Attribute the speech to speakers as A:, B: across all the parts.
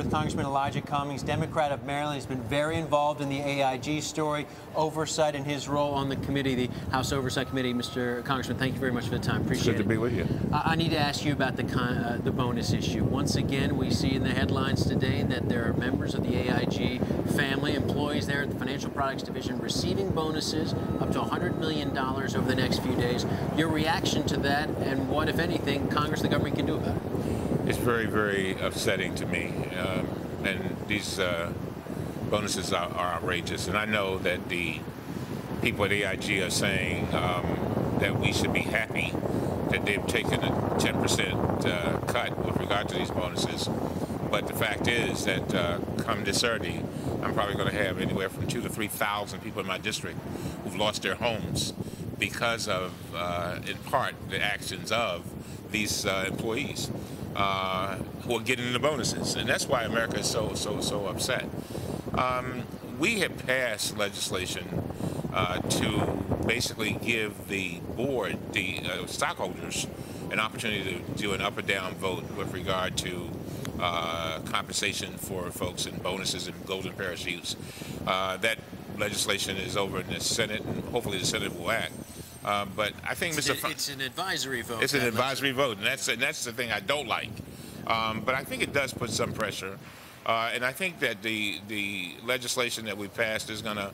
A: with Congressman Elijah Cummings, Democrat of Maryland. He's been very involved in the AIG story, oversight in his role on the committee, the House Oversight Committee. Mr. Congressman, thank you very much for the time. Appreciate it.
B: Good to be with you.
A: I need to ask you about the bonus issue. Once again, we see in the headlines today that there are members of the AIG family, employees there at the Financial Products Division, receiving bonuses up to $100 million over the next few days. Your reaction to that, and what, if anything, Congress and the government can do about it?
B: It's very, very upsetting to me. And these bonuses are outrageous. And I know that the people at AIG are saying that we should be happy that they've taken a 10% cut with regard to these bonuses. But the fact is that come this Saturday, I'm probably going to have anywhere from 2,000 to 3,000 people in my district who've lost their homes because of, in part, the actions of these employees who are getting the bonuses. And that's why America is so upset. We have passed legislation to basically give the board, the stockholders, an opportunity to do an up or down vote with regard to compensation for folks and bonuses and golden parachutes. That legislation is over in the Senate, and hopefully the Senate will act. But I think
A: it's an advisory vote.
B: It's an advisory vote, and that's the thing I don't like. But I think it does put some pressure, and I think that the legislation that we passed is going to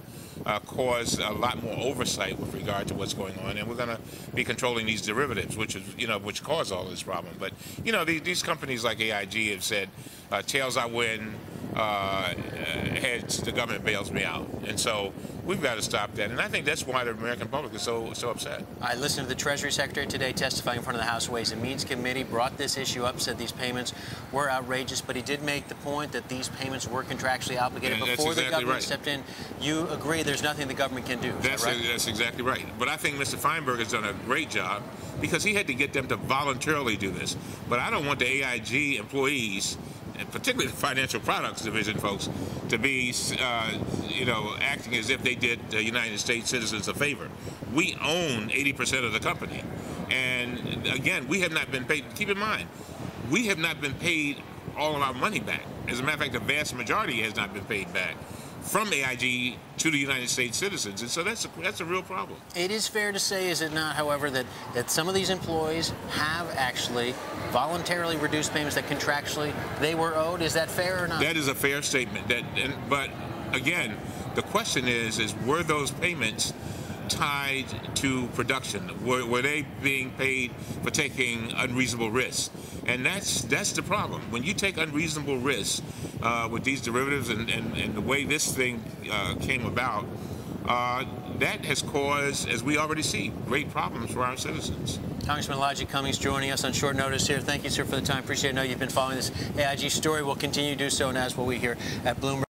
B: cause a lot more oversight with regard to what's going on, and we're going to be controlling these derivatives, which cause all this problem. But these companies like AIG have said, tails I win, heads the government bails me out, and so we've got to stop that. And I think that's why the American public is so upset.
A: I listened to the Treasury Secretary today testifying in front of the House Ways and Means Committee, brought this issue up, said these payments were outrageous, but he did make the point that these payments were contractually obligated before the government stepped in. You agree there's nothing the government can do?
B: That's exactly right. But I think Mr. Feinberg has done a great job because he had to get them to voluntarily do this. But I don't want the AIG employees, and particularly the Financial Products Division folks, to be, acting as if they did the United States citizens a favor. We own 80% of the company. And again, we have not been paid. Keep in mind, we have not been paid all of our money back. As a matter of fact, the vast majority has not been paid back from AIG to the United States citizens, and so that's a real problem.
A: It is fair to say, is it not, however, that some of these employees have actually voluntarily reduced payments that contractually they were owed? Is that fair or not?
B: That is a fair statement. But again, the question is were those payments tied to production? Were they being paid for taking unreasonable risks? And that's the problem. When you take unreasonable risks with these derivatives and the way this thing came about, that has caused, as we already see, great problems for our citizens.
A: Congressman Elijah Cummings joining us on short notice here. Thank you, sir, for the time. Appreciate it. I know you've been following this AIG story. We'll continue to do so, and as will we here at Bloomberg.